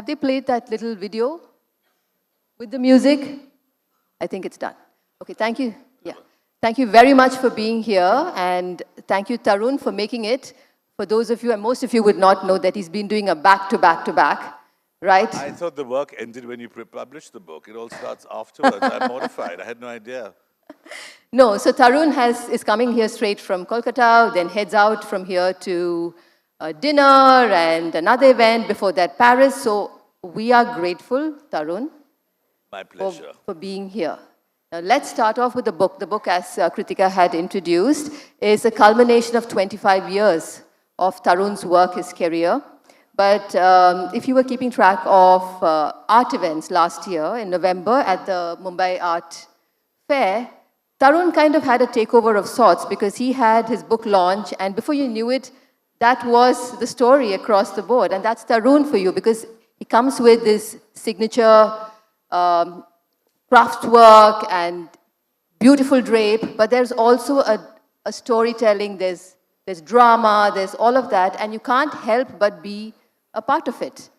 have they played that little video with the music? I think it's done. Okay, thank you. Yeah. Thank you very much for being here, and thank you, Tarun, for making it. For those of you, and most of you would not know that he's been doing a back-to-back-to-back, right? I thought the work ended when you published the book. It all starts afterwards. I'm mortified. I had no idea. No, so Tarun is coming here straight from Kolkata, then heads out from here to dinner and another event, before that Paris. So we are grateful, Tarun, My pleasure. for being here. Now let's start off with the book. The book, as Kritika had introduced, is a culmination of 25 years of Tarun's work, his career. But if you were keeping track of art events last year in November at the Mumbai Art Fair, Tarun kind of had a takeover of sorts because he had his book launch, and before you knew it, that was the story across the board. And that's Tarun for you, because he comes with this signature craftwork and beautiful drape, but there's also a storytelling, there's drama, there's all of that, and you can't help but be a part of it.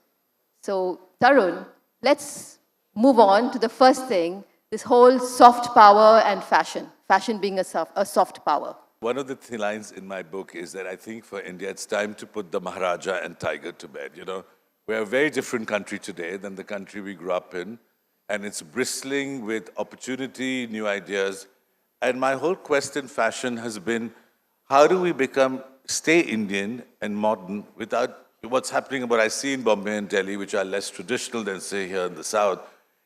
So, Tarun, let's move on to the first thing, this whole soft power and fashion. Fashion being a soft power. One of the lines in my book is that I think for India, it's time to put the Maharaja and Tiger to bed. You know, we're a very different country today than the country we grew up in. And it's bristling with opportunity, new ideas. And my whole quest in fashion has been, how do we stay Indian and modern without what's happening, what I see in Bombay and Delhi, which are less traditional than, say, here in the South,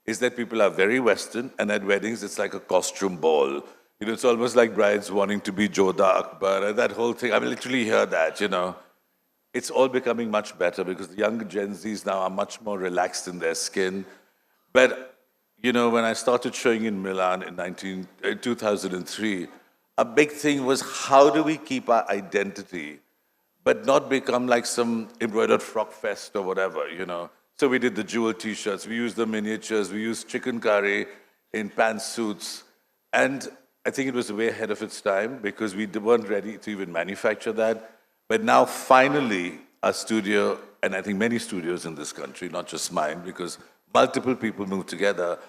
is that people are very Western, and at weddings, it's like a costume ball. You know, it's almost like brides wanting to be Jodha Akbar, and that whole thing. I literally hear that, you know. It's all becoming much better because the younger Gen Zs now are much more relaxed in their skin. But, you know, when I started showing in Milan in 2003, a big thing was, how do we keep our identity but not become like some embroidered frock fest or whatever, you know. So we did the jewel T-shirts, we used the miniatures, we used chicken curry in pantsuits. And I think it was way ahead of its time because we weren't ready to even manufacture that. But now finally, our studio, and I think many studios in this country, not just mine, because multiple people moved together,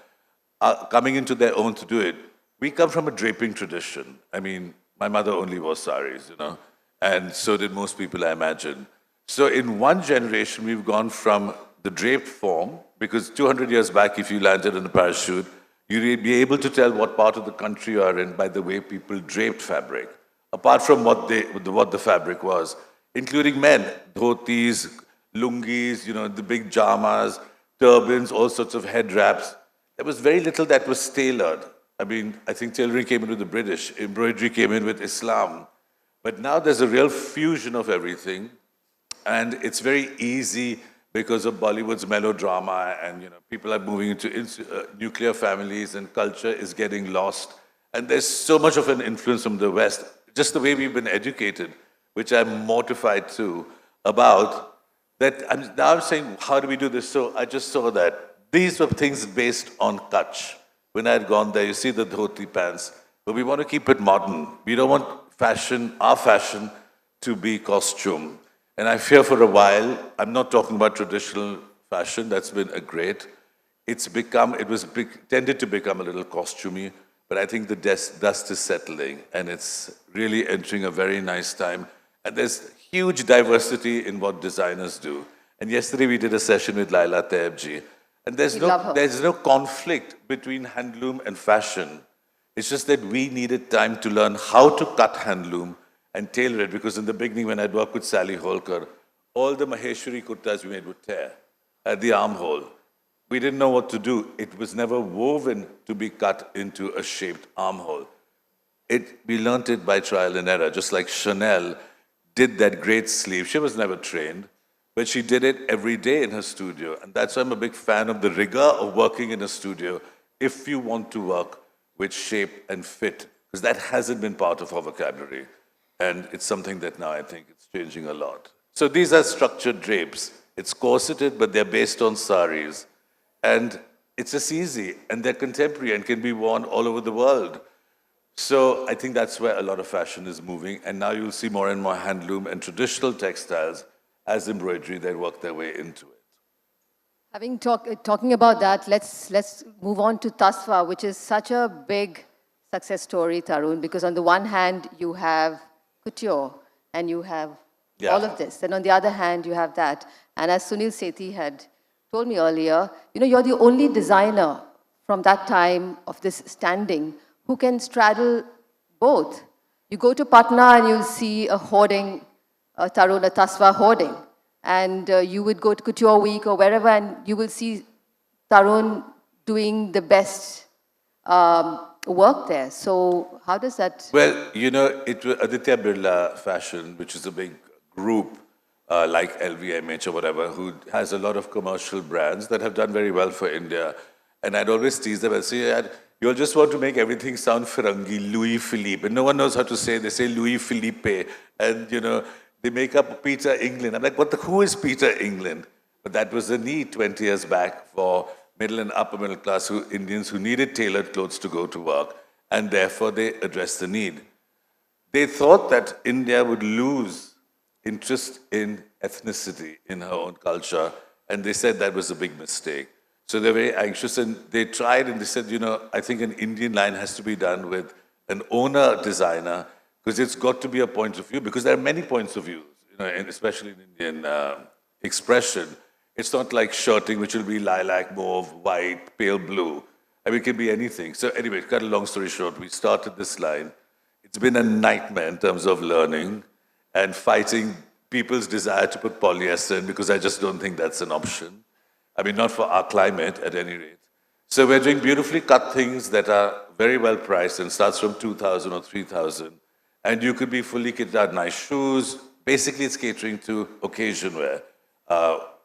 are coming into their own to do it. We come from a draping tradition. I mean, my mother only wore saris, you know. And so did most people, I imagine. So in one generation, we've gone from the draped form, because 200 years back, if you landed in a parachute, you'd be able to tell what part of the country you are in by the way people draped fabric, apart from what the fabric was, including men, dhotis, lungis, you know, the big jamas, turbans, all sorts of head wraps. There was very little that was tailored. I mean, I think tailoring came in with the British, embroidery came in with Islam. But now there's a real fusion of everything, and it's very easy because of Bollywood's melodrama, and you know, people are moving into nuclear families, and culture is getting lost. And there's so much of an influence from the West, just the way we've been educated, which I'm mortified too about. Now I'm saying, how do we do this? So I just saw that these were things based on Kutch. When I had gone there, you see the dhoti pants, but we want to keep it modern. We don't want our fashion, to be costume. And I fear for a while, I'm not talking about traditional fashion, that's been a great. Tended to become a little costumey, but I think the dust is settling, and it's really entering a very nice time. And there's huge diversity in what designers do. And yesterday we did a session with Laila Taibji, and there's no conflict between handloom and fashion. It's just that we needed time to learn how to cut handloom and tailor it, because in the beginning when I'd worked with Sally Holker, all the Maheshwari kurtas we made would tear at the armhole. We didn't know what to do. It was never woven to be cut into a shaped armhole. We learned it by trial and error, just like Chanel did that great sleeve. She was never trained, but she did it every day in her studio. And that's why I'm a big fan of the rigor of working in a studio if you want to work with shape and fit, because that hasn't been part of our vocabulary. And it's something that now I think it's changing a lot. So these are structured drapes. It's corseted, but they're based on saris. And it's just easy, and they're contemporary and can be worn all over the world. So I think that's where a lot of fashion is moving. And now you'll see more and more handloom and traditional textiles as embroidery that work their way into it. Talking about that, let's move on to Tasva, which is such a big success story, Tarun, because on the one hand you have couture and you have Yeah. all of this, and on the other hand you have that. And as Sunil Sethi had told me earlier, you're the only designer from that time of this standing who can straddle both. You go to Patna and you'll see a hoarding, Tarun, a Tasva hoarding. And you would go to Couture Week or wherever and you will see Tarun doing the best work there. So how does that... Well, it was Aditya Birla Fashion, which is a big group like LVMH or whatever, who has a lot of commercial brands that have done very well for India. And I'd always tease them and say, you'll just want to make everything sound Firangi, Louis Philippe. And no one knows how to say, they say Louis Philippe. And, they make up Peter England. I'm like, who is Peter England? But that was the need 20 years back for middle and upper middle class Indians who needed tailored clothes to go to work. And therefore, they addressed the need. They thought that India would lose interest in ethnicity, in her own culture. And they said that was a big mistake. So they're very anxious. And they tried and they said, I think an Indian line has to be done with an owner designer, because it's got to be a point of view, because there are many points of view, and especially in Indian expression. It's not like shirting, which will be lilac, mauve, white, pale blue. I mean, it can be anything. So anyway, cut a long story short, we started this line. It's been a nightmare in terms of learning and fighting people's desire to put polyester in, because I just don't think that's an option. I mean, not for our climate at any rate. So we're doing beautifully cut things that are very well priced and starts from 2,000 or 3,000. And you could be fully kitted out, nice shoes. Basically, it's catering to occasion wear,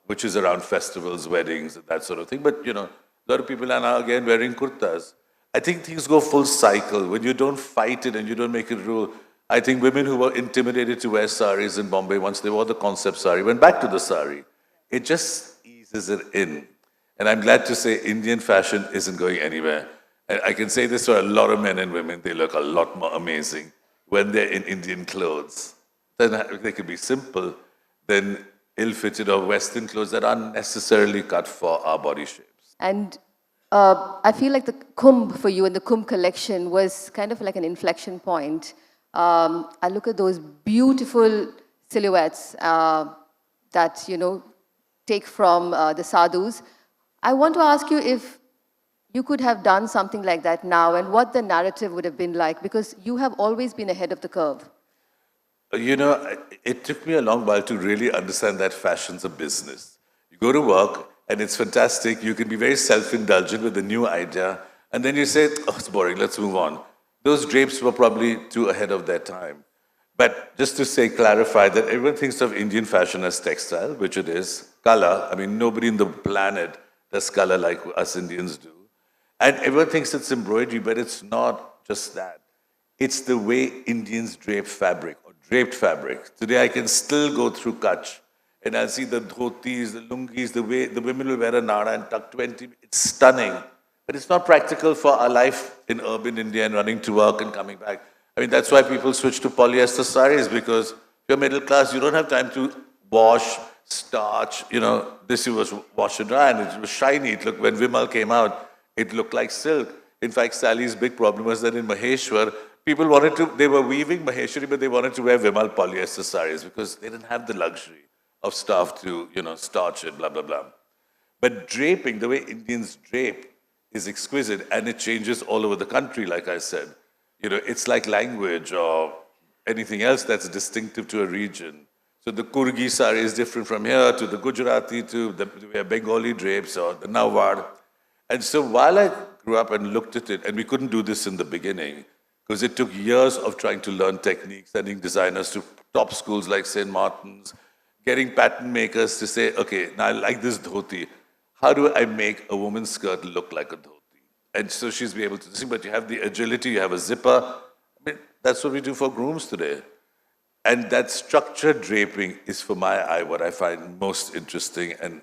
which is around festivals, weddings, and that sort of thing. But, a lot of people are now again wearing kurtas. I think things go full cycle. When you don't fight it and you don't make it rule, I think women who were intimidated to wear saris in Bombay, once they wore the concept sari, went back to the sari. It just eases it in. And I'm glad to say Indian fashion isn't going anywhere. And I can say this for a lot of men and women, they look a lot more amazing when they're in Indian clothes. Then they could be simple than ill-fitted or Western clothes that aren't necessarily cut for our body shapes. And I feel like the Kumbh for you and the Kumbh collection was kind of like an inflection point. I look at those beautiful silhouettes that, take from the sadhus. I want to ask you if you could have done something like that now and what the narrative would have been like, because you have always been ahead of the curve. It took me a long while to really understand that fashion's a business. You go to work and it's fantastic. You can be very self-indulgent with a new idea. And then you say, oh, it's boring, let's move on. Those drapes were probably too ahead of their time. But just to clarify that everyone thinks of Indian fashion as textile, which it is. Color, I mean, nobody in the planet does color like us Indians do. And everyone thinks it's embroidery, but it's not just that. It's the way Indians drape fabric, or draped fabric. Today I can still go through Kutch, and I'll see the dhotis, the lungis, the way the women will wear a nada and tuck 20. It's stunning. But it's not practical for our life in urban India and running to work and coming back. I mean, that's why people switch to polyester saris, because if you're middle class, you don't have time to wash, starch. This was wash and dry, and it was shiny. It looked, when Vimal came out, it looked like silk. In fact, Sally's big problem was that in Maheshwar, people they were weaving Maheshwari, but they wanted to wear Vimal polyester saris because they didn't have the luxury of staff to, starch it, blah, blah, blah. But draping, the way Indians drape, is exquisite, and it changes all over the country, like I said. It's like language or anything else that's distinctive to a region. So the Kurgi sari is different from here to the Gujarati to the Bengali drapes or the Nawar. And so while I grew up and looked at it, and we couldn't do this in the beginning, because it took years of trying to learn techniques, sending designers to top schools like St. Martin's, getting pattern makers to say, okay, now I like this dhoti. How do I make a woman's skirt look like a dhoti? And so she's be able to see, but you have the agility, you have a zipper. I mean, that's what we do for grooms today. And that structured draping is, for my eye, what I find most interesting and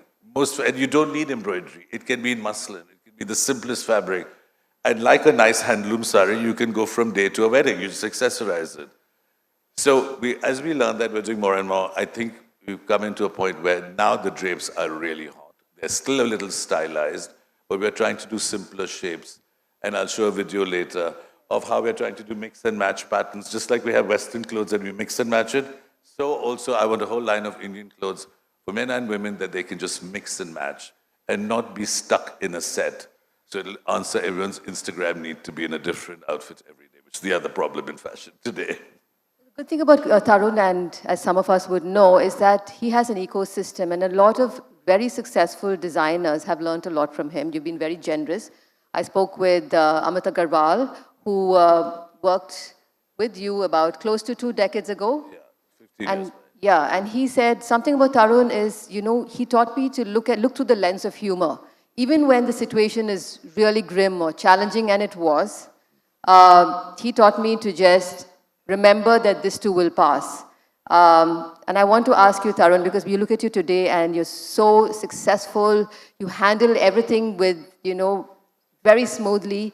you don't need embroidery. It can be in muslin. It can be the simplest fabric. And like a nice handloom sari, you can go from day to a wedding. You just accessorize it. So as we learn that, we're doing more and more. I think we've come into a point where now the drapes are really hot. They're still a little stylized, but we're trying to do simpler shapes. And I'll show a video later of how we're trying to do mix and match patterns. Just like we have Western clothes and we mix and match it, so also I want a whole line of Indian clothes for men and women that they can just mix and match and not be stuck in a set. So it'll answer everyone's Instagram need to be in a different outfit every day, which is the other problem in fashion today. The good thing about Tarun, and as some of us would know, is that he has an ecosystem, and a lot of very successful designers have learned a lot from him. You've been very generous. I spoke with Amit Agarwal, who worked with you about close to 2 decades ago. Yeah, 15 years. And yeah, and he said something about Tarun is, he taught me to look through the lens of humor. Even when the situation is really grim or challenging, and it was, he taught me to just remember that this too will pass. And I want to ask you, Tarun, because we look at you today and you're so successful, you handle everything with, very smoothly.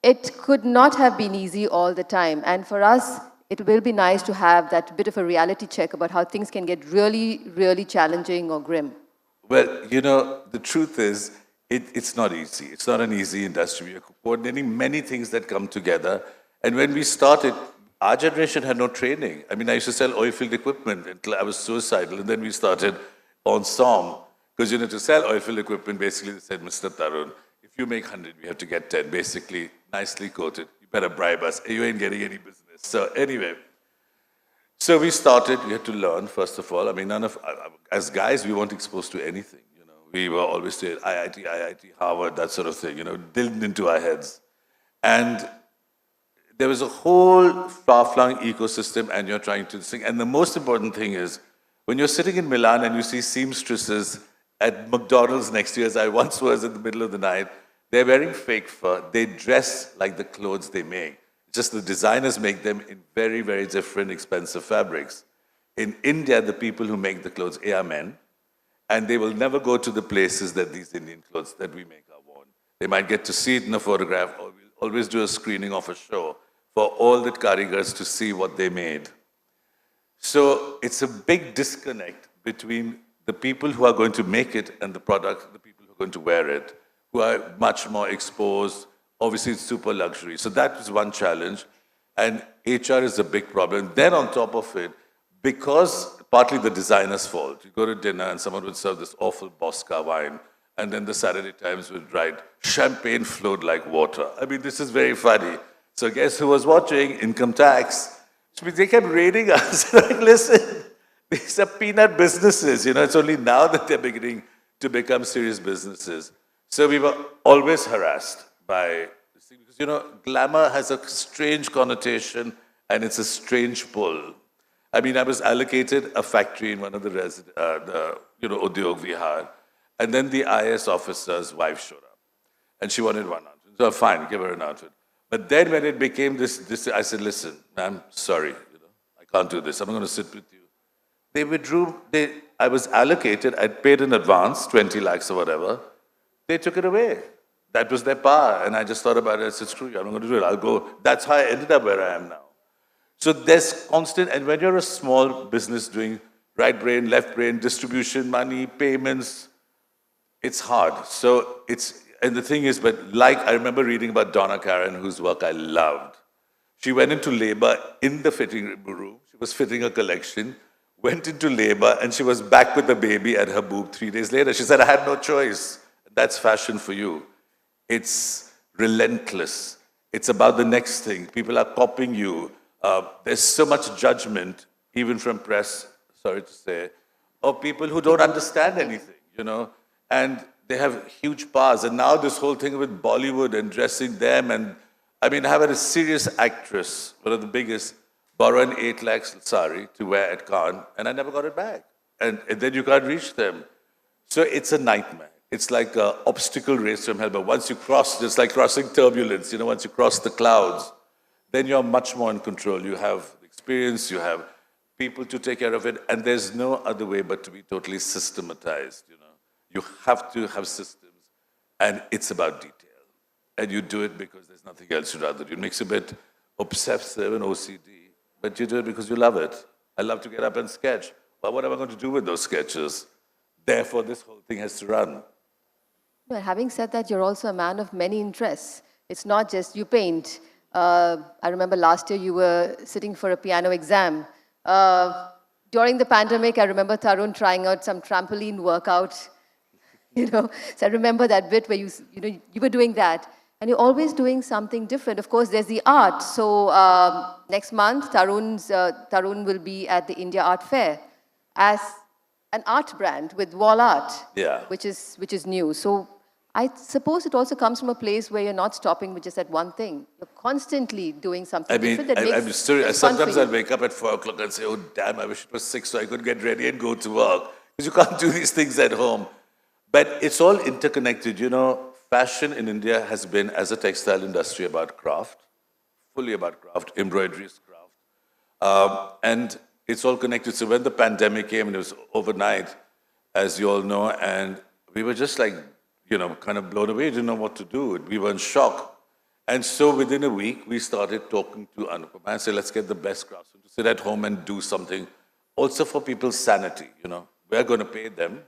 It could not have been easy all the time. And for us, it will be nice to have that bit of a reality check about how things can get really, really challenging or grim. Well, the truth is, it's not easy. It's not an easy industry. We are coordinating many things that come together. And when we started, our generation had no training. I mean, I used to sell oil-filled equipment until I was suicidal. And then we started Ensemble. Because, to sell oil-filled equipment, basically they said, Mr. Tarun, if you make 100, we have to get 10. Basically, nicely quoted. You better bribe us. You ain't getting any business. So anyway, so we started. We had to learn, first of all. I mean, as guys, we weren't exposed to anything. We were always saying IIT, Harvard, that sort of thing, drilled into our heads. And there was a whole far-flung ecosystem, and you're trying to sing. And the most important thing is, when you're sitting in Milan and you see seamstresses at McDonald's next to you, as I once was in the middle of the night, they're wearing fake fur. They dress like the clothes they make. Just the designers make them in very, very different, expensive fabrics. In India, the people who make the clothes are men, and they will never go to the places that these Indian clothes that we make are worn. They might get to see it in a photograph, or we'll always do a screening of a show for all the karigars to see what they made. So it's a big disconnect between the people who are going to make it and the product, the people who are going to wear it, who are much more exposed. Obviously, it's super luxury. So that was one challenge. And HR is a big problem. Then on top of it, because partly the designer's fault. You go to dinner and someone would serve this awful Bosca wine, and then the Saturday Times would write, champagne flowed like water. I mean, this is very funny. So guess who was watching? Income tax. Which means they kept raiding us. Like, listen, these are peanut businesses. It's only now that they're beginning to become serious businesses. So we were always harassed by this thing. Because, glamour has a strange connotation, and it's a strange pull. I mean, I was allocated a factory in one of the Udyog Vihar, and then the IS officer's wife showed up, and she wanted one outfit. So fine, give her an outfit. But then when it became this, I said, listen, I'm sorry, I can't do this. I'm not going to sit with you. They withdrew. I was allocated. I'd paid in advance, 20 lakhs or whatever. They took it away. That was their power, and I just thought about it. I said, screw you, I'm not going to do it. I'll go. That's how I ended up where I am now. So there's constant, and when you're a small business doing right brain, left brain, distribution, money, payments, it's hard. So and the thing is, but I remember reading about Donna Karan, whose work I loved. She went into labor in the fitting room. She was fitting a collection, went into labor, and she was back with the baby at her boob 3 days later. She said, I had no choice. That's fashion for you. It's relentless. It's about the next thing. People are copying you. There's so much judgment, even from press, sorry to say, of people who don't understand anything, and they have huge powers. And now this whole thing with Bollywood and dressing them, and I mean, I have a serious actress, one of the biggest, borrow an 8 lakhs sari to wear at Cannes, and I never got it back. And then you can't reach them. So it's a nightmare. It's like an obstacle race from hell. But once you cross, it's like crossing turbulence, once you cross the clouds, then you're much more in control. You have experience, you have people to take care of it, and there's no other way but to be totally systematized, You have to have systems, and it's about detail. And you do it because there's nothing else you'd rather do. It makes you a bit obsessive and OCD, but you do it because you love it. I love to get up and sketch. But what am I going to do with those sketches? Therefore, this whole thing has to run. Well, having said that, you're also a man of many interests. It's not just you paint. I remember last year you were sitting for a piano exam. During the pandemic, I remember Tarun trying out some trampoline workout. So I remember that bit where you were doing that. And you're always doing something different. Of course, there's the art. So next month, Tarun will be at the India Art Fair as an art brand with wall art, Yeah. which is new. So I suppose it also comes from a place where you're not stopping with just that one thing. You're constantly doing something I mean, different that I'm makes still, it fun for sometimes you. I'll wake up at 4 o'clock and say, oh, damn, I wish it was 6 so I could get ready and go to work. Because you can't do these things at home. But it's all interconnected. Fashion in India has been, as a textile industry, about craft, fully about craft. Embroidery is craft. And it's all connected. So when the pandemic came, and it was overnight, as you all know, and we were just like, kind of blown away, didn't know what to do. We were in shock. And so within a week, we started talking to Anupama and said, let's get the best craftsmen to sit at home and do something. Also for people's sanity, We're going to pay them.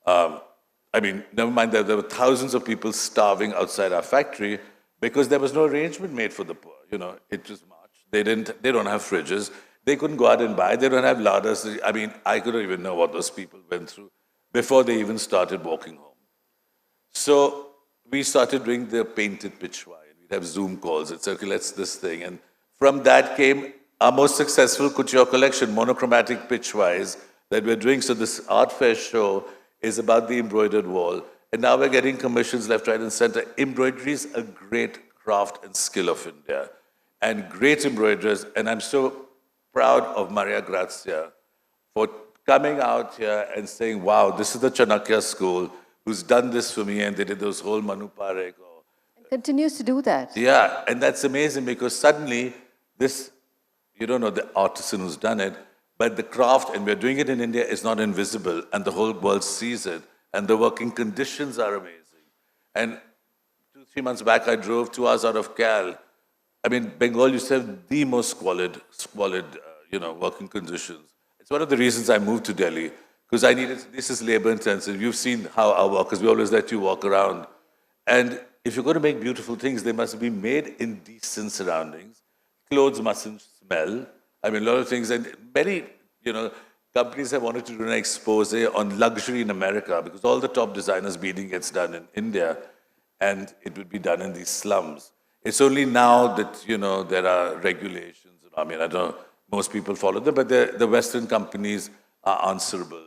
Never mind that there were thousands of people starving outside our factory because there was no arrangement made for the poor. It was March. They don't have fridges. They couldn't go out and buy. They don't have laders. I couldn't even know what those people went through before they even started walking home. So we started doing the painted pitchwai. We'd have Zoom calls. It's okay, let's this thing. And from that came our most successful couture collection, monochromatic pitchwais that we're doing. So this art fair show is about the embroidered wall. And now we're getting commissions left, right, and center. Embroidery is a great craft and skill of India. And great embroiderers. And I'm so proud of Maria Grazia for coming out here and saying, wow, this is the Chanakya school who's done this for me, and they did those whole Manu Parekh. Continues to do that. Yeah, and that's amazing because suddenly this, you don't know the artisan who's done it, but the craft, and we're doing it in India, is not invisible, and the whole world sees it, and the working conditions are amazing. And 2-3 months back, I drove 2 hours out of Cal. Bengal used to have the most squalid, working conditions. It's one of the reasons I moved to Delhi, because this is labor intensive. You've seen how our workers, we always let you walk around. And if you're going to make beautiful things, they must be made in decent surroundings. Clothes mustn't smell. A lot of things. And many, companies have wanted to do an expose on luxury in America because all the top designers' beading gets done in India and it would be done in these slums. It's only now that, there are regulations. I don't know, most people follow them, but the Western companies are answerable.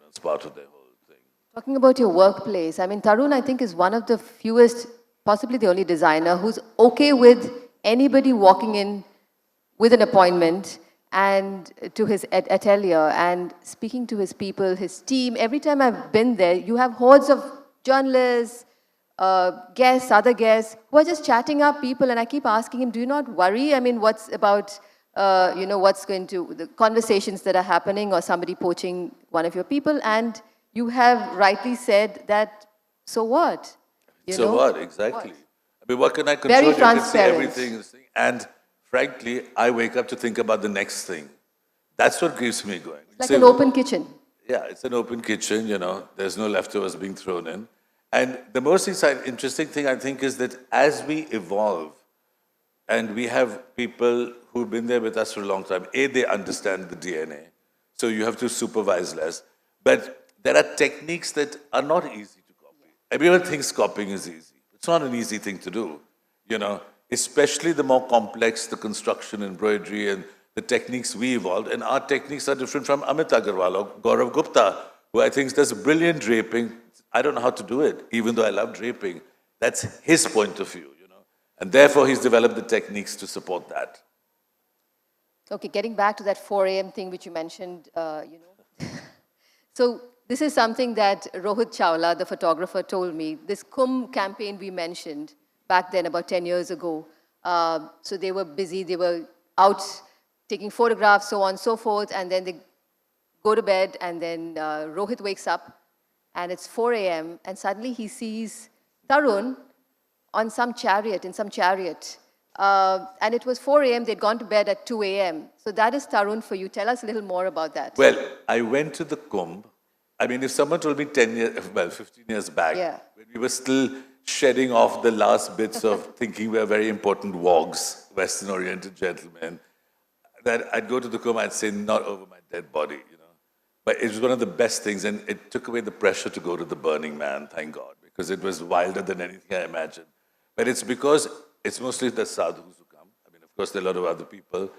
It's part of their whole thing. Talking about your workplace, Tarun, I think, is one of the fewest, possibly the only designer who's okay with anybody walking in with an appointment and to his atelier and speaking to his people, his team. Every time I've been there, you have hordes of journalists, guests, other guests, who are just chatting up people, and I keep asking him, do you not worry? What's about the conversations that are happening or somebody poaching one of your people? And you have rightly said that, so what? What? Exactly. What? What can I control? Very you can say transparent. everything. And frankly, I wake up to think about the next thing. That's what keeps me going. Like an open kitchen. Yeah, it's an open kitchen, there's no leftovers being thrown in. And the most interesting thing, I think, is that as we evolve, and we have people who've been there with us for a long time. They understand the DNA, so you have to supervise less. But there are techniques that are not easy to copy. Everyone thinks copying is easy. It's not an easy thing to do, especially the more complex the construction, embroidery, and the techniques we evolved. And our techniques are different from Amit Agarwal or Gaurav Gupta, who I think does brilliant draping. I don't know how to do it, even though I love draping. That's his point of view. And therefore, he's developed the techniques to support that. Okay, getting back to that 4 a.m. thing which you mentioned, So this is something that Rohit Chawla, the photographer, told me. This Kumbh campaign we mentioned back then, about 10 years ago. So they were busy, they were out taking photographs, so on and so forth, and then they go to bed, and then Rohit wakes up, and it's 4 a.m., and suddenly he sees Tarun on some chariot, and it was 4 a.m., they'd gone to bed at 2 a.m. So that is Tarun for you. Tell us a little more about that. Well, I went to the Kumbh I mean, if someone told me 10 years, well, 15 years back, Yeah. when we were still shedding off the last bits of thinking we are very important wogs, Western-oriented gentlemen, that I'd go to the coma, I'd say, not over my dead body, you know. But it was one of the best things, and it took away the pressure to go to the Burning Man, thank God, because it was wilder than anything I imagined. But it's because it's mostly the sadhus who come. I mean, of course, there are a lot of other people,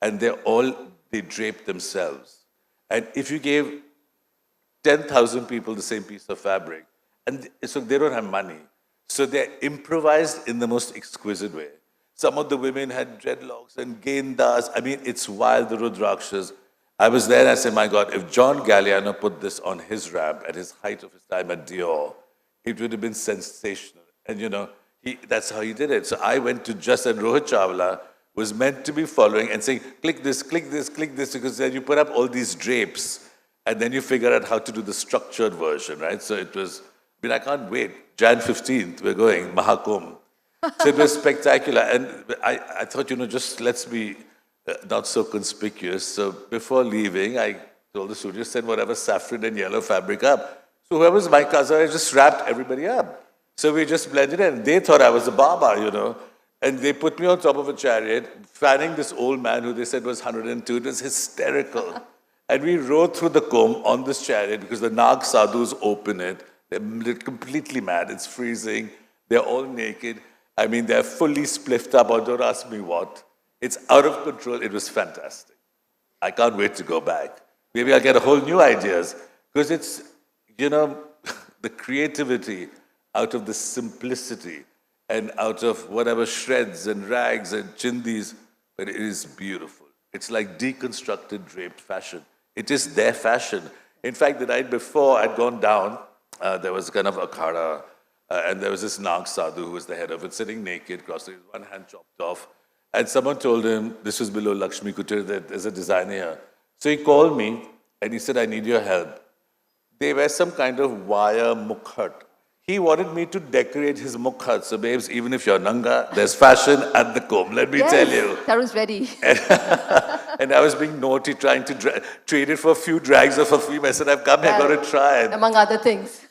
and they drape themselves. And if you gave 10,000 people the same piece of fabric, and so they don't have money, so they're improvised in the most exquisite way. Some of the women had dreadlocks and gendas. I mean, it's wild, the Rudrakshas. I was there and I said, my God, if John Galliano put this on his ramp at his height of his time at Dior, it would have been sensational. And you know, that's how he did it. So I went to Just, and Rohit Chawla was meant to be following and saying, click this, click this, click this, because then you put up all these drapes and then you figure out how to do the structured version, right? So it was, I mean, I can't wait. Jan 15th, we're going, Mahakumbh. So it was spectacular. And I thought, you know, just let's be not so conspicuous. So before leaving, I told the studio, send whatever saffron and yellow fabric up. So whoever's my cousin, I just wrapped everybody up. So we just blended in. They thought I was a Baba, you know. And they put me on top of a chariot, fanning this old man who they said was 102. It was hysterical. And we rode through the Kumbh on this chariot because the Nag sadhus open it. They're completely mad. It's freezing. They're all naked. I mean, they're fully spliffed up, or don't ask me what. It's out of control. It was fantastic. I can't wait to go back. Maybe I'll get a whole new ideas. Because it's, you know, the creativity out of the simplicity and out of whatever shreds and rags and chindis, but it is beautiful. It's like deconstructed draped fashion. It is their fashion. In fact, the night before I'd gone down, there was kind of a akhada, and there was this Nag Sadhu who was the head of it, sitting naked, crossing one hand chopped off. And someone told him, this was below Lakshmi Kutir, that there's a designer here. So he called me and he said, I need your help. They were some kind of wire mukhat. He wanted me to decorate his mukhat. So babes, even if you're Nanga, there's fashion at the Kumbh, let me tell you. Tarun's ready. And I was being naughty, trying to trade it for a few drags of a film. I said, I've come here, got to try it. Among other things.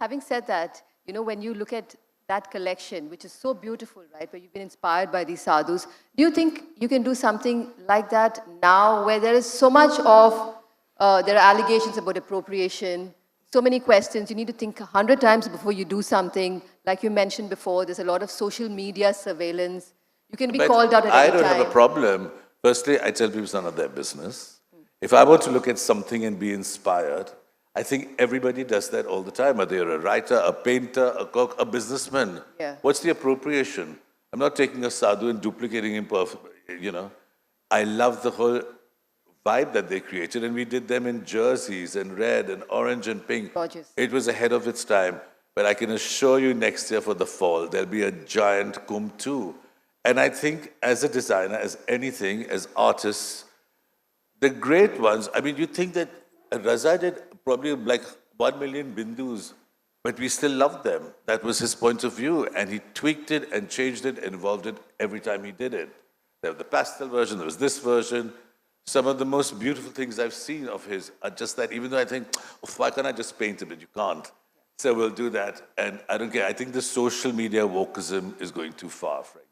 Having said that, you know, when you look at that collection, which is so beautiful, right, where you've been inspired by these sadhus, do you think you can do something like that now, where there is so much of, there are allegations about appropriation, so many questions, you need to think 100 times before you do something. Like you mentioned before, there's a lot of social media surveillance. You can be called out at any time. I don't have a problem. Firstly, I tell people it's none of their business. If I were to look at something and be inspired, I think everybody does that all the time, whether you're a writer, a painter, a cook, a businessman. Yeah. What's the appropriation? I'm not taking a sadhu and duplicating him perfectly, you know. I love the whole vibe that they created, and we did them in jerseys and red and orange and pink. Gorgeous. It was ahead of its time. But I can assure you next year for the fall, there'll be a giant Kumbh too. And I think as a designer, as anything, as artists, the great ones, I mean, you think that Raza did probably like 1 million bindus, but we still loved them. That was his point of view. And he tweaked it and changed it and evolved it every time he did it. There was the pastel version, there was this version. Some of the most beautiful things I've seen of his are just that, even though I think, oh, why can't I just paint it? But you can't. So we'll do that. And I don't care. I think the social media wokeism is going too far, frankly.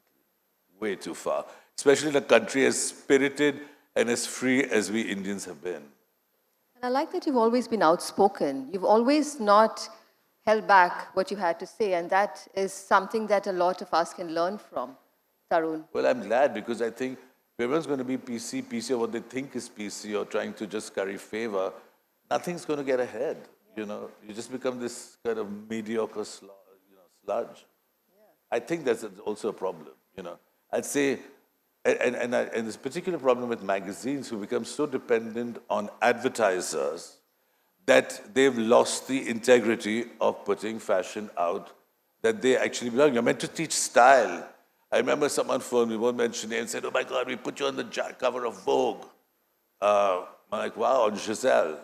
Way too far. Especially in a country as spirited and as free as we Indians have been. And I like that you've always been outspoken. You've always not held back what you had to say, and that is something that a lot of us can learn from, Tarun. Well, I'm glad, because I think if everyone's going to be PC, or what they think is PC, or trying to just curry favor, nothing's going to get ahead. You know, you just become this kind of mediocre sludge. I think that's also a problem. You know, I'd say. And this particular problem with magazines, who become so dependent on advertisers that they've lost the integrity of putting fashion out that they actually belong. You're meant to teach style. I remember someone phoned me, won't mention names, and said, oh my God, we put you on the cover of Vogue. I'm like, wow, on Giselle.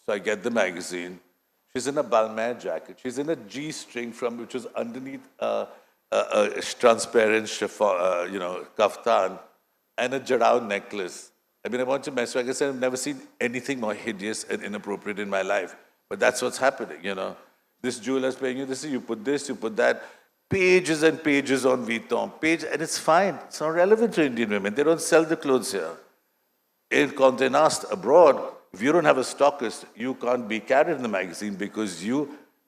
So I get the magazine. She's in a Balmain jacket. She's in a G-string which was underneath a transparent chiffon, kaftan, and a jarao necklace. I mean, I want to mess with. Like I said, I've never seen anything more hideous and inappropriate in my life. But that's what's happening, you know. This jeweler's paying you this, you put this, you put that. Pages and pages on Vuitton. And it's fine. It's not relevant to Indian women. They don't sell the clothes here. In Condé Nast abroad, if you don't have a stockist, you can't be carried in the magazine because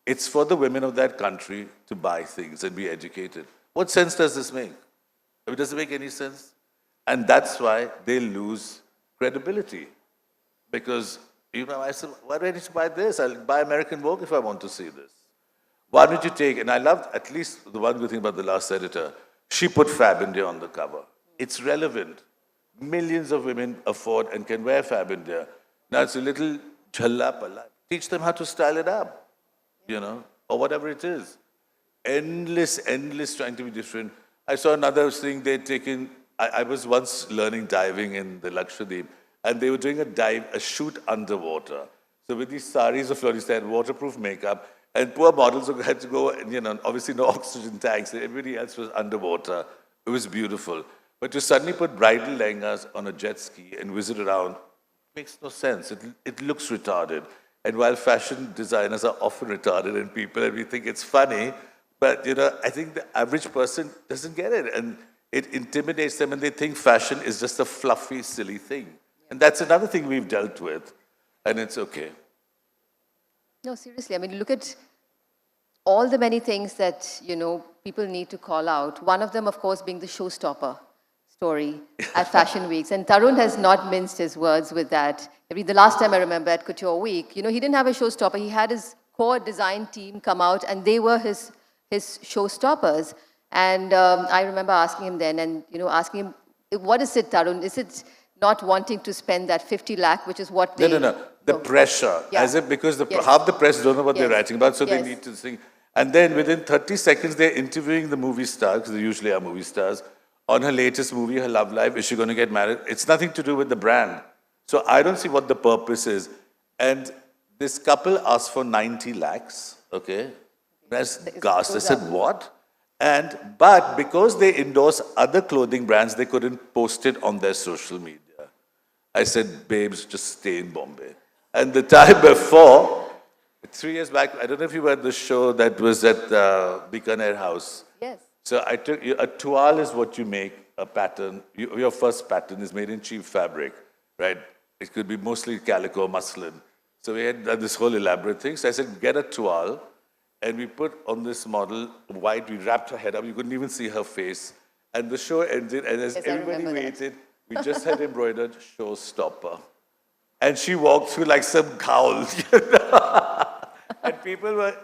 it's for the women of that country to buy things and be educated. What sense does this make? It doesn't make any sense. And that's why they lose credibility. Because, you know, I said, why do I need to buy this? I'll buy American Vogue if I want to see this. Why don't you take, and I loved at least the one good thing about the last editor, she put Fab India on the cover. It's relevant. Millions of women afford and can wear Fab India. Now it's a little jhalla palla. Teach them how to style it up, you know, or whatever it is. Endless trying to be different. I saw another thing they'd taken. I was once learning diving in the Lakshadweep, and they were doing a shoot underwater. So with these saris of florists, they had waterproof makeup, and poor models had to go, and, you know, obviously no oxygen tanks, and everybody else was underwater. It was beautiful. But to suddenly put bridal lehengas on a jet ski and whiz around makes no sense. It looks retarded. And while fashion designers are often retarded and we think it's funny, but, you know, I think the average person doesn't get it. And it intimidates them, and they think fashion is just a fluffy, silly thing. And that's another thing we've dealt with, and it's okay. No, seriously. I mean, look at all the many things that, you know, people need to call out. One of them, of course, being the showstopper story at Fashion Weeks. And Tarun has not minced his words with that. The last time I remember at Couture Week, you know, he didn't have a showstopper. He had his core design team come out, and they were his showstoppers. And I remember asking him then, and, you know, asking him, what is it, Tarun? Is it not wanting to spend that 50 lakh, which is what they... No. The pressure. Yeah. As if because half the press don't know what they're writing about, so they need to think. And then within 30 seconds, they're interviewing the movie star, because they usually are movie stars, on her latest movie, her love life. Is she going to get married? It's nothing to do with the brand. So I don't see what the purpose is. And this couple asked for 90 lakhs, okay? That's ghast. I said, what? But because they endorse other clothing brands, they couldn't post it on their social media. I said, babes, just stay in Bombay. And the time before, 3 years back, I don't know if you were at the show that was at Bikaner House. Yes. So I took, a tulle is what you make, a pattern. Your first pattern is made in cheap fabric, right? It could be mostly calico, muslin. So we had done this whole elaborate thing. So I said, get a tulle. And we put on this model white, we wrapped her head up, you couldn't even see her face. And the show ended, and as everybody waited, we just had embroidered showstopper. And she walked through like some cowl, you know? And people were,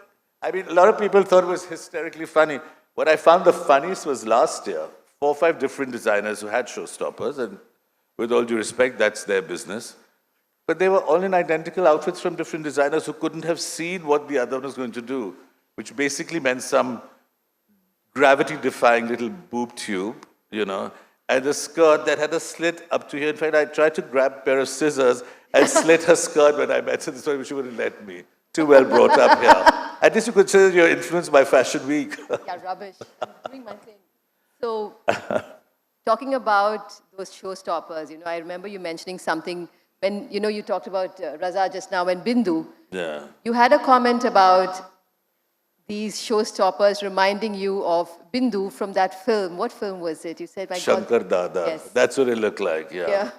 I mean, a lot of people thought it was hysterically funny. What I found the funniest was last year, 4 or 5 different designers who had showstoppers, and with all due respect, that's their business. But they were all in identical outfits from different designers who couldn't have seen what the other one was going to do, which basically meant some gravity-defying little boob tube, you know, and a skirt that had a slit up to here. In fact, I tried to grab a pair of scissors and slit her skirt when I met her this morning, but she wouldn't let me. Too well brought up here. At least you could say you're influenced by Fashion Week. Yeah, rubbish. I'm doing my thing. So, talking about those showstoppers, you know, I remember you mentioning something when, you know, you talked about Raza just now and Bindu. Yeah. You had a comment about these showstoppers reminding you of Bindu from that film. What film was it? You said, my Shankar God. Dada. Yes. That's what it looked like, yeah.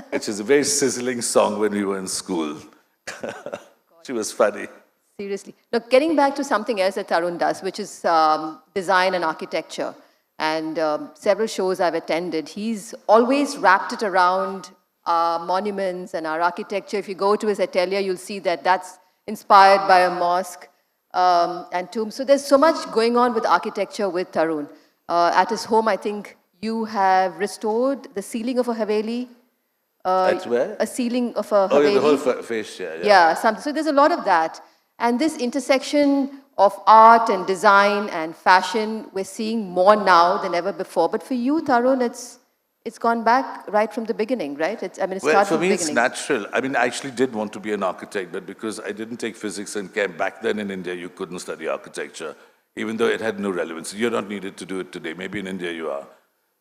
Which is a very sizzling song when we were in school. She was funny. Seriously. Now, getting back to something else that Tarun does, which is design and architecture. And several shows I've attended, he's always wrapped it around monuments and our architecture. If you go to his atelier, you'll see that that's inspired by a mosque and tomb. So there's so much going on with architecture with Tarun. At his home, I think you have restored the ceiling of a Haveli. At where? A ceiling of a Haveli. Oh, yeah, the whole fascia, yeah. Yeah, so there's a lot of that. And this intersection of art and design and fashion, we're seeing more now than ever before. But for you, Tarun, it's gone back right from the beginning, right? It started from the beginning. For me, it's natural. I mean, I actually did want to be an architect, but because I didn't take physics and chem, back then in India, you couldn't study architecture, even though it had no relevance. You're not needed to do it today. Maybe in India you are.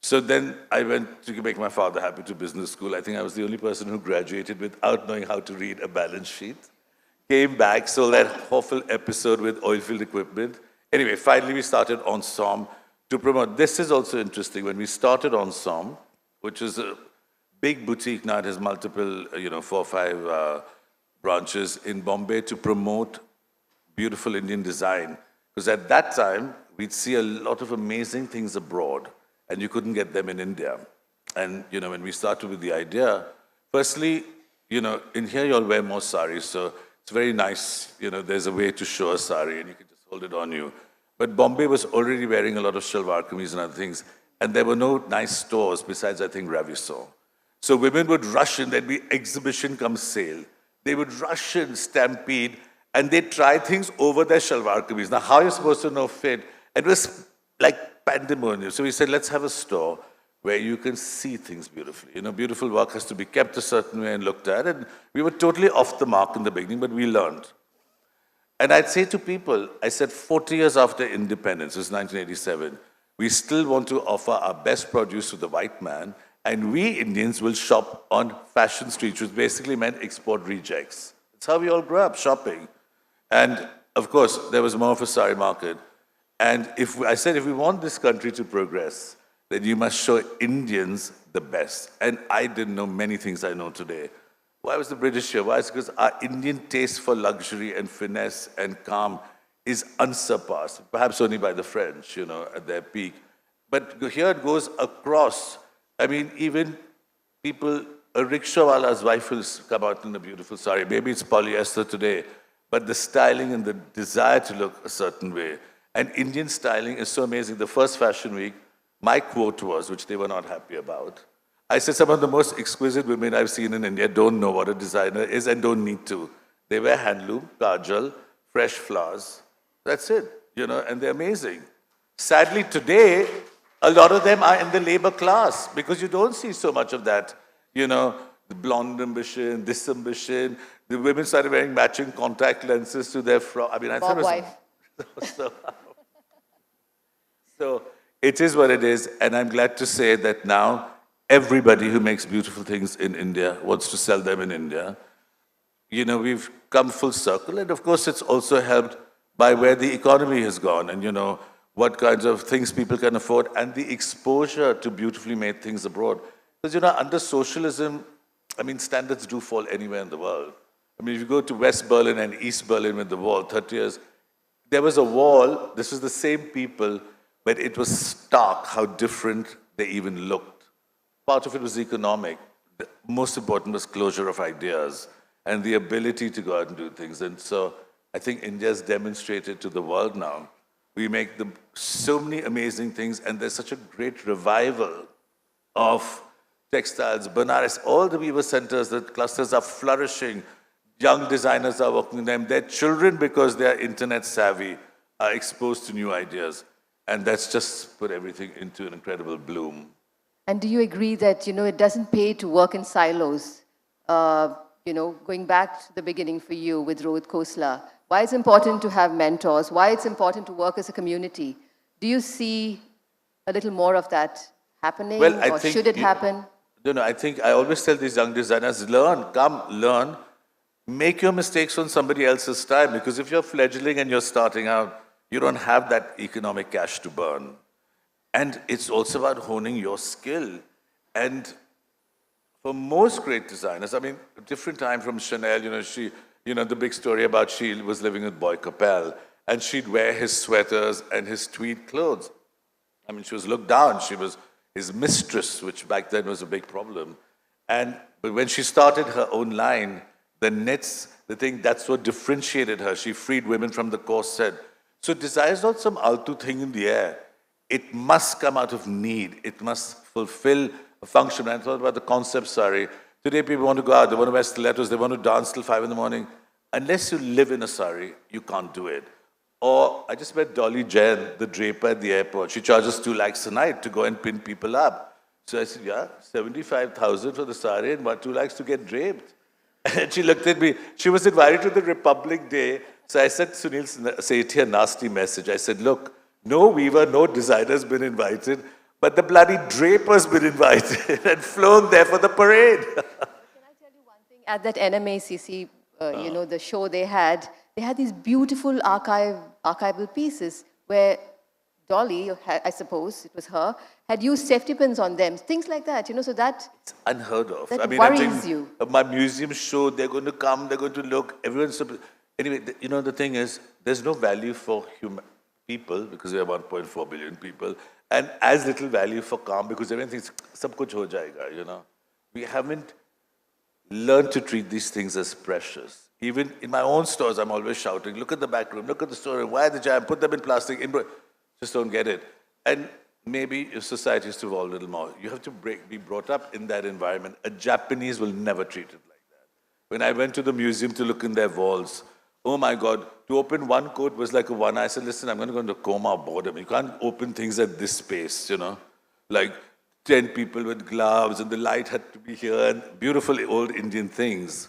So then I went to make my father happy to business school. I think I was the only person who graduated without knowing how to read a balance sheet. Came back, sold that awful episode with oilfield equipment. Anyway, finally we started Ensemble to promote. This is also interesting. When we started Ensemble, which is a big boutique now, it has multiple, 4 or 5 branches in Bombay to promote beautiful Indian design. Because at that time, we'd see a lot of amazing things abroad, and you couldn't get them in India. And, when we started with the idea, firstly, in here you all wear more saris, so it's very nice, there's a way to show a sari, and you can just hold it on you. But Bombay was already wearing a lot of shalwar kameez and other things, and there were no nice stores besides, I think, Raviso. So women would rush in, there'd be exhibition come sale. They would rush in, stampede, and they'd try things over their shalwar kameez. Now, how are you supposed to know fit? It was like pandemonium. So we said, let's have a store where you can see things beautifully. Beautiful work has to be kept a certain way and looked at. And we were totally off the mark in the beginning, but we learned. And I'd say to people, I said 40 years after independence, it was 1987, we still want to offer our best produce to the white man, and we Indians will shop on fashion streets, which basically meant export rejects. That's how we all grew up, shopping. And of course, there was more of a sari market. And I said, if we want this country to progress, then you must show Indians the best. And I didn't know many things I know today. Why was the British here? Why? It's because our Indian taste for luxury and finesse and calm is unsurpassed, perhaps only by the French, at their peak. But here it goes across. I mean, even people, a rickshawala's wife will come out in a beautiful sari. Maybe it's polyester today, but the styling and the desire to look a certain way. And Indian styling is so amazing. The first fashion week, my quote was, which they were not happy about, I said some of the most exquisite women I've seen in India don't know what a designer is and don't need to. They wear handloom, kajal, fresh flowers. That's it, and they're amazing. Sadly, today, a lot of them are in the labor class because you don't see so much of that, the blonde ambition, this ambition. The women started wearing matching contact lenses to their frock. I mean, I thought it was so it is what it is, and I'm glad to say that now everybody who makes beautiful things in India wants to sell them in India. We've come full circle, and of course it's also helped by where the economy has gone and, what kinds of things people can afford and the exposure to beautifully made things abroad. Because, under socialism, standards do fall anywhere in the world. If you go to West Berlin and East Berlin with the wall, 30 years, there was a wall, this was the same people, but it was stark how different they even looked. Part of it was economic. The most important was closure of ideas and the ability to go out and do things. And so I think India's demonstrated to the world now. We make so many amazing things, and there's such a great revival of textiles, Banaras, all the weaver centers, the clusters are flourishing. Young designers are working in them. Their children, because they are internet savvy, are exposed to new ideas. And that's just put everything into an incredible bloom. And do you agree that, it doesn't pay to work in silos? Going back to the beginning for you with Rohit Khosla, why it's important to have mentors, why it's important to work as a community. Do you see a little more of that happening, or should it happen? No, I think I always tell these young designers, learn, make your mistakes on somebody else's time, because if you're fledgling and you're starting out, you don't have that economic cash to burn. And it's also about honing your skill. And for most great designers, different time from Chanel, the big story about she was living with Boy Capel, and she'd wear his sweaters and his tweed clothes. She was looked down. She was his mistress, which back then was a big problem. But when she started her own line, the knits, that's what differentiated her. She freed women from the corset. So desire is not some altu thing in the air. It must come out of need. It must fulfill a function. I thought about the concept sari. Today people want to go out, they want to wear stilettos, they want to dance till 5 in the morning. Unless you live in a sari, you can't do it. Or I just met Dolly Jain, the draper at the airport. She charges 2 lakhs a night to go and pin people up. So I said, 75,000 for the sari and 2 lakhs to get draped. And she looked at me. She was invited to the Republic Day. So I sent Sunil Sethi a nasty message. I said, look, no weaver, no designer has been invited, But the bloody Draper's been invited and flown there for the parade. At that NMACC, the show they had these beautiful archival pieces where Dolly, I suppose it was her, had used safety pins on them, things like that, so that It's unheard of. That I mean, worries I think you. my museum show, they're going to come, they're going to look, everyone's... Anyway, the thing is, there's no value for people, because we are 1.4 billion people, and as little value for calm, because everything's, sab kuch ho jayega, We haven't learned to treat these things as precious. Even in my own stores, I'm always shouting, look at the back room, look at the storeroom, why the jam, put them in plastic, just don't get it. And maybe if society is to evolve a little more, you have to be brought up in that environment. A Japanese will never treat it like that. When I went to the museum to look in their walls, oh my God, to open one coat was like a one. I said, listen, I'm going to go into a coma of boredom. You can't open things at this space, Like 10 people with gloves and the light had to be here and beautiful old Indian things.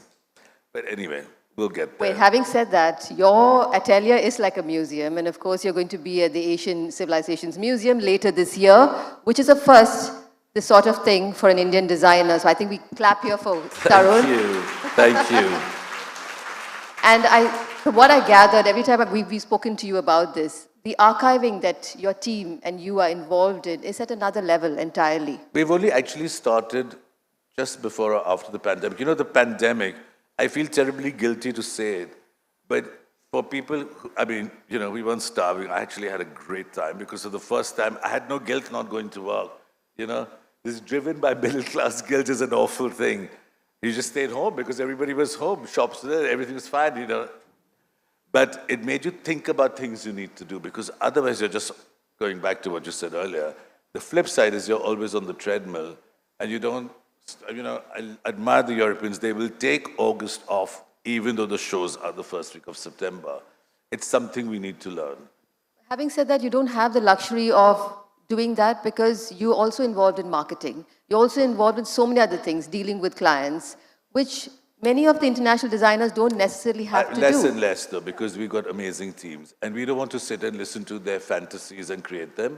But anyway, we'll get there. Wait, having said that, your atelier is like a museum, and of course you're going to be at the Asian Civilizations Museum later this year, which is a first, this sort of thing for an Indian designer. So I think we clap here for Tarun. Thank you. And from what I gathered, every time we've spoken to you about this, the archiving that your team and you are involved in is at another level entirely. We've only actually started just before or after the pandemic. The pandemic, I feel terribly guilty to say it, but for people, we weren't starving. I actually had a great time because for the first time, I had no guilt not going to work. This driven by middle class guilt is an awful thing. You just stayed home because everybody was home, shops were there, everything was fine, But it made you think about things you need to do because otherwise you're just going back to what you said earlier. The flip side is you're always on the treadmill and you don't, I admire the Europeans. They will take August off even though the shows are the first week of September. It's something we need to learn. Having said that, you don't have the luxury of doing that because you're also involved in marketing. You're also involved in so many other things, dealing with clients, which many of the international designers don't necessarily have to do. Less and less, though, because we've got amazing teams. And we don't want to sit and listen to their fantasies and create them.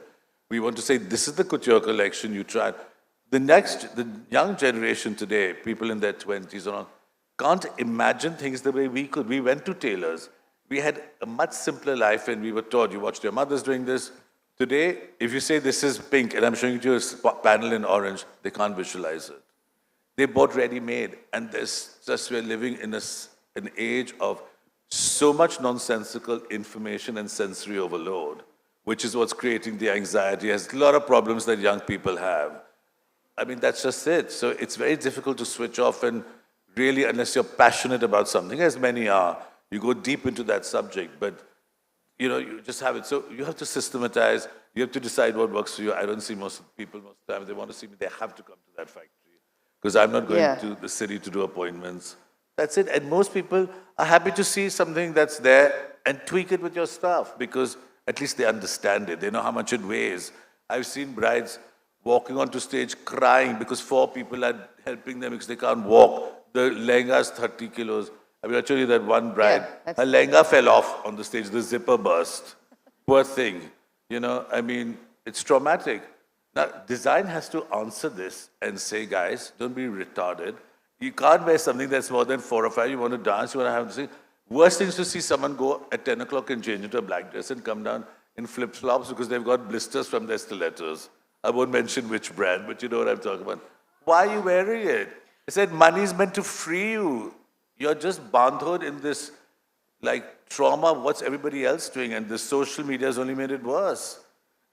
We want to say, this is the couture collection you try. The young generation today, people in their 20s and all, can't imagine things the way we could. We went to tailors. We had a much simpler life and we were taught, you watched your mothers doing this. Today, if you say this is pink and I'm showing you a panel in orange, they can't visualize it. They bought ready-made, and we're living in an age of so much nonsensical information and sensory overload, which is what's creating the anxiety. There's a lot of problems that young people have. That's just it. So it's very difficult to switch off and really, unless you're passionate about something, as many are, you go deep into that subject, but you just have it. So you have to systematize, you have to decide what works for you. I don't see most people, most of the time, if they want to see me, they have to come to that factory. Because I'm not going to the city to do appointments. That's it. And most people are happy to see something that's there and tweak it with your stuff because at least they understand it. They know how much it weighs. I've seen brides walking onto stage crying because 4 people are helping them because they can't walk. The lehenga is 30 kilos. I'll tell you that one bride, her lehenga fell off on the stage. The zipper burst. Poor thing. It's traumatic. Now, design has to answer this and say, guys, don't be retarded. You can't wear something that's more than 4 or 5. You want to dance, you want to have this thing. Worst thing is to see someone go at 10 o'clock and change into a black dress and come down in flip-flops because they've got blisters from their stilettos. I won't mention which brand, but you know what I'm talking about. Why are you wearing it? I said, money is meant to free you. You're just bandhoed in this, trauma of what's everybody else doing, and the social media has only made it worse.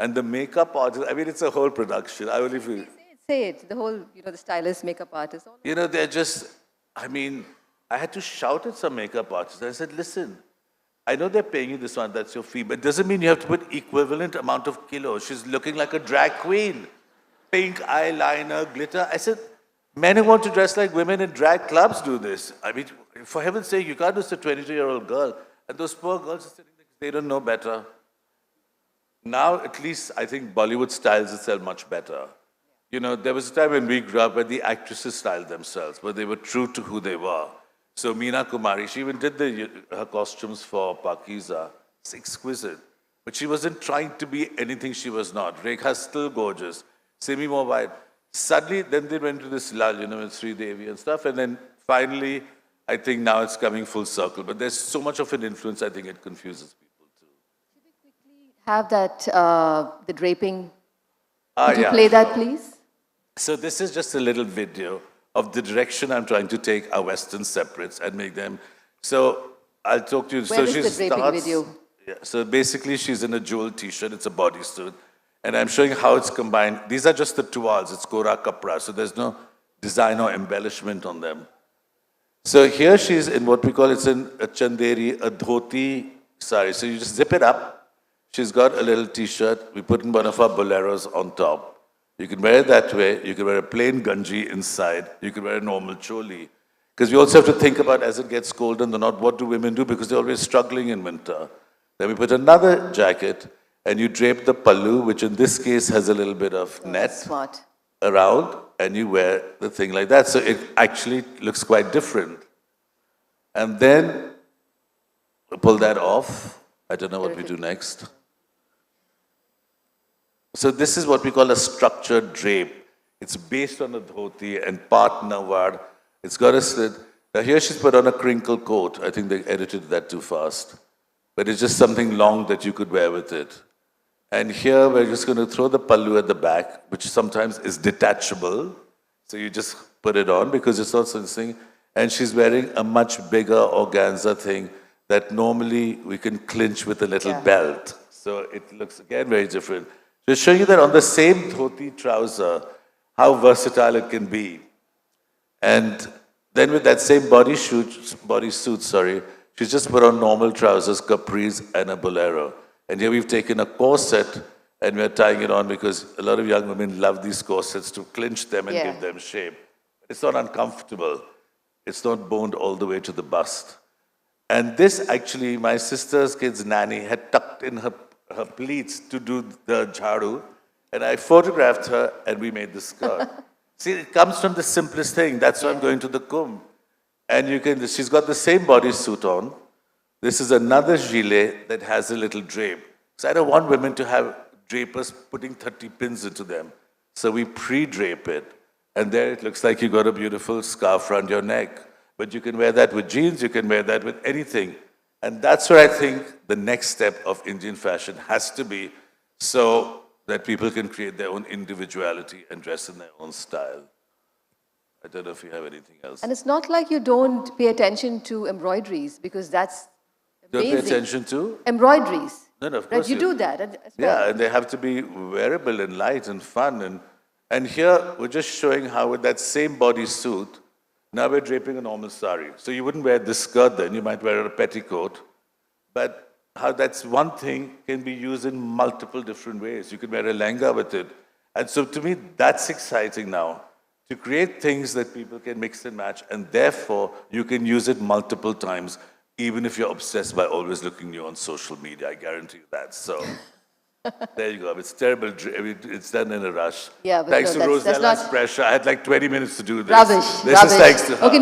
And the makeup artist, it's a whole production. I only feel... Say it. The whole, the stylist, makeup artist. They're just, I had to shout at some makeup artists. I said, listen, I know they're paying you this one, that's your fee, but it doesn't mean you have to put equivalent amount of kilos. She's looking like a drag queen. Pink eyeliner, glitter. I said, men who want to dress like women in drag clubs do this. For heaven's sake, you can't do this to a 22-year-old girl. And those poor girls are sitting there, they don't know better. Now, at least, I think Bollywood styles itself much better. There was a time when we grew up where the actresses styled themselves, but they were true to who they were. So Meena Kumari, she even did her costumes for Pakiza. It's exquisite. But she wasn't trying to be anything she was not. Rekha's still gorgeous. semi-mobile. Suddenly, then they went to this lull, with Sri Devi and stuff, and then finally, I think now it's coming full circle. But there's so much of an influence, I think it confuses people too. Have that, the draping. Ah, Could you yeah, play that, sure. please? So this is just a little video of the direction I'm trying to take our Western separates and make them. So I'll talk to you. Where so is the draping video? Yeah, so basically she's in a jewel t-shirt, it's a bodysuit. And I'm showing how it's combined. These are just the tuals, it's Kora Kapra, so there's no design or embellishment on them. So here she's in what we call, it's in a chanderi, a dhoti sari. So you just zip it up. She's got a little t-shirt. We put in one of our boleros on top. You can wear it that way. You can wear a plain ganji inside. You can wear a normal choli. Because we also have to think about as it gets colder and not what do women do because they're always struggling in winter. Then we put another jacket and you drape the pallu, which in this case has a little bit of net Smart. around, and you wear the thing like that. So it actually looks quite different. And then we pull that off. I don't know what we do next. So this is what we call a structured drape. It's based on a dhoti and part nawar. It's got a slit. Now here she's put on a crinkle coat. I think they edited that too fast. But it's just something long that you could wear with it. And here we're just going to throw the pallu at the back, which sometimes is detachable. So you just put it on because it's also this thing. And she's wearing a much bigger organza thing that normally we can clinch with a little belt. So it looks again very different. Just showing you that on the same dhoti trouser, how versatile it can be. And then with that same bodysuit, she's just put on normal trousers, capris, and a bolero. And here we've taken a corset and we're tying it on because a lot of young women love these corsets to clinch them and give them shape. It's not uncomfortable. It's not boned all the way to the bust. And this actually, my sister's kid's nanny had tucked in her pleats to do the jharu. And I photographed her and we made the skirt. See, it comes from the simplest thing. That's why I'm going to the Kumbh. And she's got the same bodysuit on. This is another gilet that has a little drape. So I don't want women to have drapers putting 30 pins into them. So we pre-drape it. And there it looks like you got a beautiful scarf around your neck. But you can wear that with jeans, you can wear that with anything. And that's where I think the next step of Indian fashion has to be, so that people can create their own individuality and dress in their own style. I don't know if you have anything else. And it's not like you don't pay attention to embroideries because that's Don't amazing. pay attention to? Embroideries. No, of Right, course you do that as well. Yeah, and they have to be wearable and light and fun. And here, we're just showing how with that same bodysuit, now we're draping a normal sari. So you wouldn't wear this skirt then, you might wear a petticoat. But how that's one thing can be used in multiple different ways. You could wear a lehenga with it. And so to me, that's exciting now. To create things that people can mix and match, and therefore you can use it multiple times, even if you're obsessed by always looking new on social media. I guarantee you that. So there you go. It's terrible. It's done in a rush. Yeah, but thanks no, to that's Rosella's not- pressure. I had like 20 minutes to do this. Rubbish, This rubbish. is thanks to her. Okay,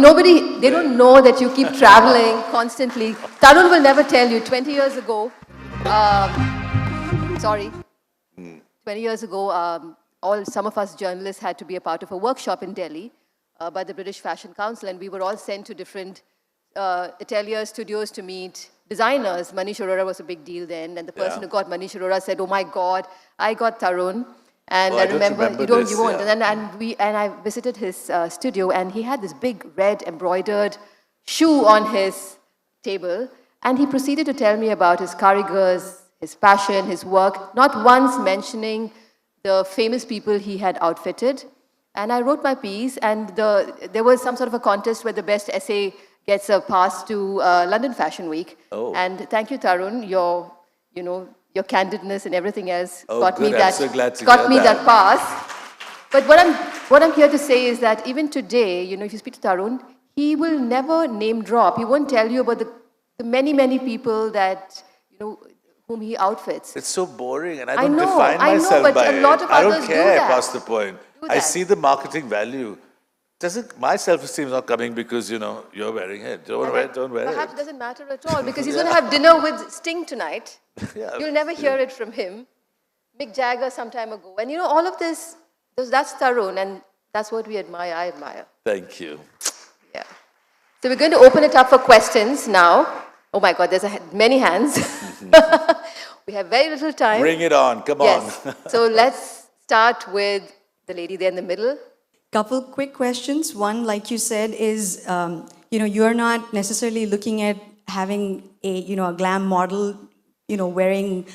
they don't know that you keep traveling constantly. Tarun will never tell you. 20 years ago, 20 years ago, some of us journalists had to be a part of a workshop in Delhi by the British Fashion Council, and we were all sent to different ateliers, studios to meet designers. Manish Arora was a big deal then, and the person who got Manish Arora said, "Oh my God, I got Tarun." And I remember you won't. Yeah. And I visited his studio, and he had this big red embroidered shoe on his table, and he proceeded to tell me about his karigars, his passion, his work, not once mentioning the famous people he had outfitted. And I wrote my piece, and there was some sort of a contest where the best essay gets a pass to London Fashion Week. Oh. And thank you, Tarun, your candidness and everything else Oh, good. I'm so glad to got hear me that. that pass. But what I'm here to say is that even today, if you speak to Tarun, he will never name drop. He won't tell you about the many, many people that, whom he outfits. It's so boring, and I I don't know, define I know, myself but by a lot of it. I don't others do care that. past the point. Do I that. see the marketing value. My self-esteem is not coming because, you're wearing it. Don't wear it. Perhaps it doesn't matter at all because he's going to have dinner with Sting tonight. Yeah. You'll never hear it from him. Mick Jagger some time ago. And all of this That's Tarun, and that's what we admire. I admire. Thank you. Yeah. So we're going to open it up for questions now. Oh my God, there's many hands. We have very little time. Bring it on, come Yes. on. So let's start with the lady there in the middle. Couple quick questions. One, like you said, is you're not necessarily looking at having a glam model, wearing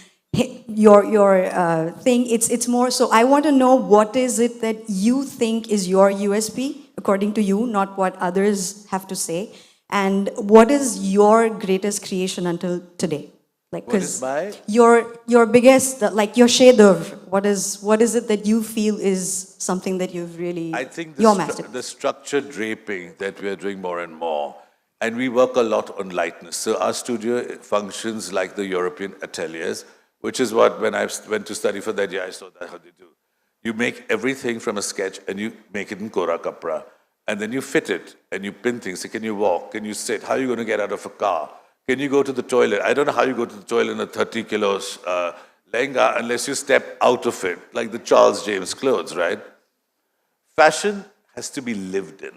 your thing. It's more. So I want to know what is it that you think is your USP according to you, not what others have to say, and what is your greatest creation until today? Like, What is my? your biggest, like your chef d'oeuvre, what is it that you feel is something that you've really, I think your masterpiece? the structured draping that we are doing more and more, and we work a lot on lightness. So our studio functions like the European ateliers, which is what when I went to study for that year, I saw that how they do. You make everything from a sketch and you make it in Kora Kapra, and then you fit it and you pin things. So can you walk? Can you sit? How are you going to get out of a car? Can you go to the toilet? I don't know how you go to the toilet in a 30 kilos lehenga unless you step out of it, like the Charles James clothes, right? Fashion has to be lived in.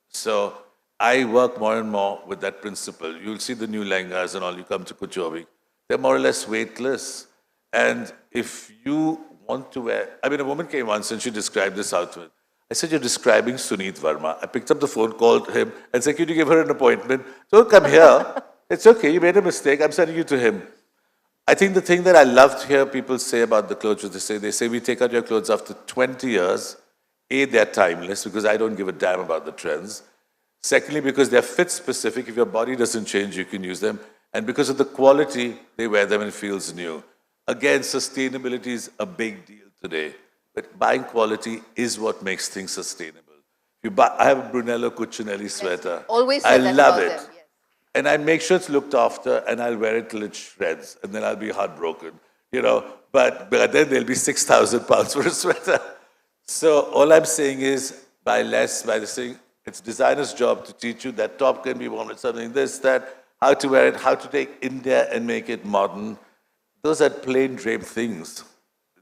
So I work more and more with that principle. You'll see the new lehengas and all, you come to Couture Week, they're more or less weightless. And if you want to wear, I mean, a woman came once and she described this outfit. I said, you're describing Suneet Verma. I picked up the phone, called him, and said, could you give her an appointment? Don't come here. It's okay, you made a mistake, I'm sending you to him. I think the thing that I love to hear people say about the clothes, they say, we take out your clothes after 20 years. A, they're timeless, because I don't give a damn about the trends. Secondly, because they're fit specific. If your body doesn't change, you can use them. And because of the quality, they wear them and it feels new. Again, sustainability is a big deal today. But buying quality is what makes things sustainable. I have a Brunello Cucinelli sweater. Always I said that love about it. them, yes. And I make sure it's looked after, and I'll wear it till it shreds, and then I'll be heartbroken, But then there'll be 6,000 pounds for a sweater. So all I'm saying is, buy less, buy this thing. It's designer's job to teach you that top can be worn with something, this, that, how to wear it, how to take India and make it modern. Those are plain draped things.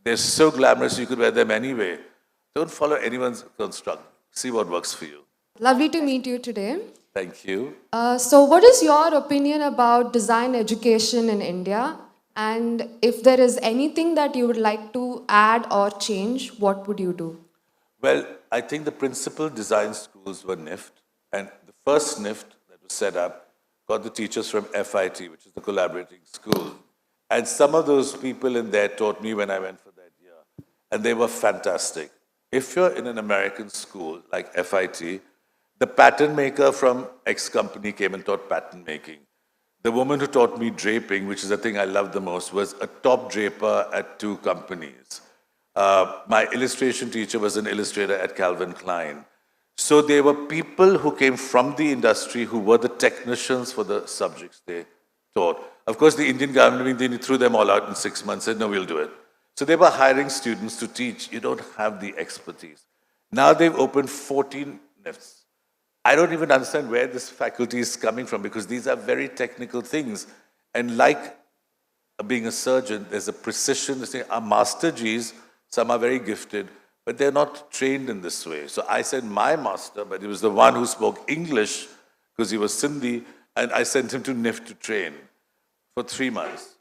They're so glamorous, you could wear them anyway. Don't follow anyone's construct. See what works for you. Lovely to meet you today. Thank you. So what is your opinion about design education in India? And if there is anything that you would like to add or change, what would you do? Well, I think the principal design schools were NIFT, and the first NIFT that was set up got the teachers from FIT, which is the collaborating school. And some of those people in there taught me when I went for that year, and they were fantastic. If you're in an American school like FIT, the pattern maker from X company came and taught pattern making. The woman who taught me draping, which is the thing I love the most, was a top draper at 2 companies. My illustration teacher was an illustrator at Calvin Klein. So there were people who came from the industry who were the technicians for the subjects they taught. Of course, the Indian government, they threw them all out in 6 months, said, no, we'll do it. So they were hiring students to teach. You don't have the expertise. Now they've opened 14 NIFTs. I don't even understand where this faculty is coming from, because these are very technical things. And like being a surgeon, there's a precision. Our master Gs, some are very gifted, but they're not trained in this way. So I sent my master, but he was the one who spoke English, because he was Sindhi, and I sent him to NIFT to train for 3 months.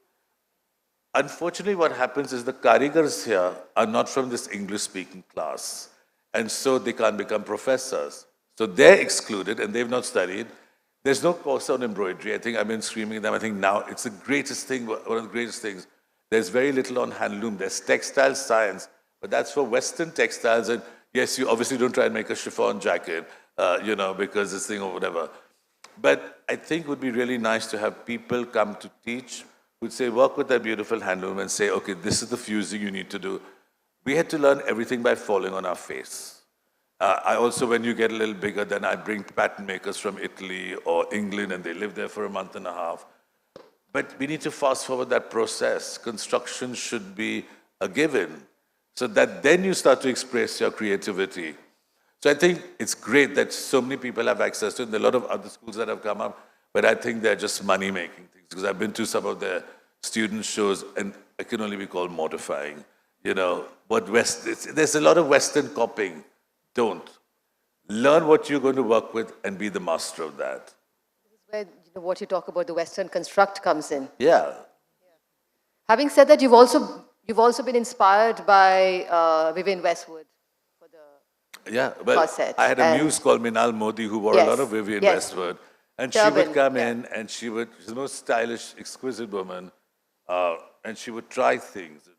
Unfortunately, what happens is the karigars here are not from this English-speaking class, and so they can't become professors. So they're excluded, and they've not studied. There's no course on embroidery. I think I've been screaming at them. I think now it's the greatest thing, one of the greatest things. There's very little on handloom. There's textile science, but that's for Western textiles. And yes, you obviously don't try and make a chiffon jacket, because this thing or whatever. But I think it would be really nice to have people come to teach, who'd say, work with that beautiful handloom and say, okay, this is the fusing you need to do. We had to learn everything by falling on our face. I also, when you get a little bigger, then I bring pattern makers from Italy or England, and they live there for a month and a half. But we need to fast forward that process. Construction should be a given, so that then you start to express your creativity. So I think it's great that so many people have access to it. There are a lot of other schools that have come up, but I think they're just money-making things, because I've been to some of their student shows, and it can only be called mortifying. you know, there's a lot of Western copying. Don't. Learn what you're going to work with and be the master of that. Where what you talk about, the Western construct comes in. Yeah. Having said that, you've also been inspired by Vivienne Westwood for the Yeah, well, corset. I had a And- muse called Minal Modi who wore a Yes, lot of Vivienne yes. Westwood. And she Turban, would come yeah. in and she's the most stylish, exquisite woman. And she would try things.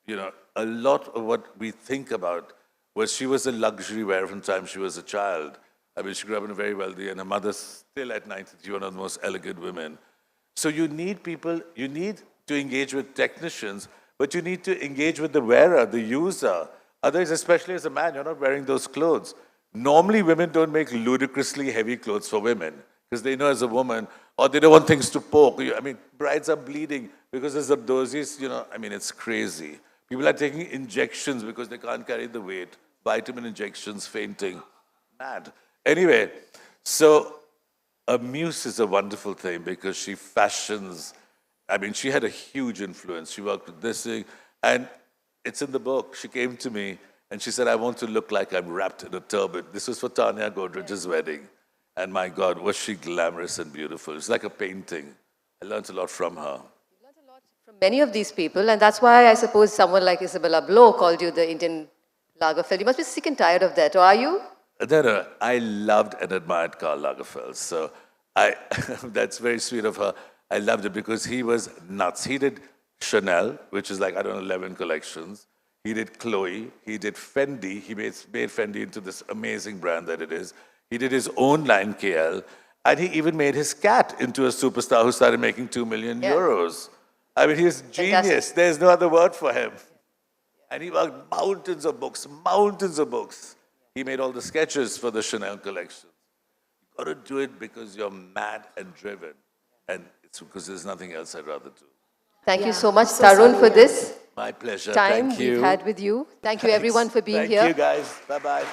You know, a lot of what we think about was she was a luxury wearer from the time she was a child. I mean, she grew up in a very wealthy, and her mother still at 90, one of the most elegant women. So you need people, you need to engage with technicians, but you need to engage with the wearer, the user. Otherwise, especially as a man, you're not wearing those clothes. Normally, women don't make ludicrously heavy clothes for women because they know as a woman, or they don't want things to poke. I mean, brides are bleeding because there's abdosis, you know, I mean, it's crazy. People are taking injections because they can't carry the weight, vitamin injections, fainting. Mad. Anyway, so a muse is a wonderful thing because she fashions. I mean, she had a huge influence. She worked with this thing, and it's in the book. She came to me and she said, I want to look like I'm wrapped in a turban. This was for Tanya Godrej's wedding. And my God, was she glamorous and beautiful. It's like a painting. I learned a lot from her. From many of these people, and that's why I suppose someone like Isabella Blow called you the Indian Lagerfeld. You must be sick and tired of that, or are you? No, I loved and admired Karl Lagerfeld. So that's very sweet of her. I loved it because he was nuts. He did Chanel, which is like, I don't know, 11 collections. He did Chloe. He did Fendi. He made Fendi into this amazing brand that it is. He did his own line, KL. And he even made his cat into a superstar who started making 2 million euros. I mean, he's genius. Fantastic. There's no other word for him. And he worked mountains of books, mountains of books. He made all the sketches for the Chanel collection. You've got to do it because you're mad and driven. And it's because there's nothing else I'd rather do. Thank you Yeah. so much, So Tarun, sorry, for yeah. this My pleasure. time Thank you. we've had with you. Thank you, everyone, for being Thank here. you, guys. Bye-bye.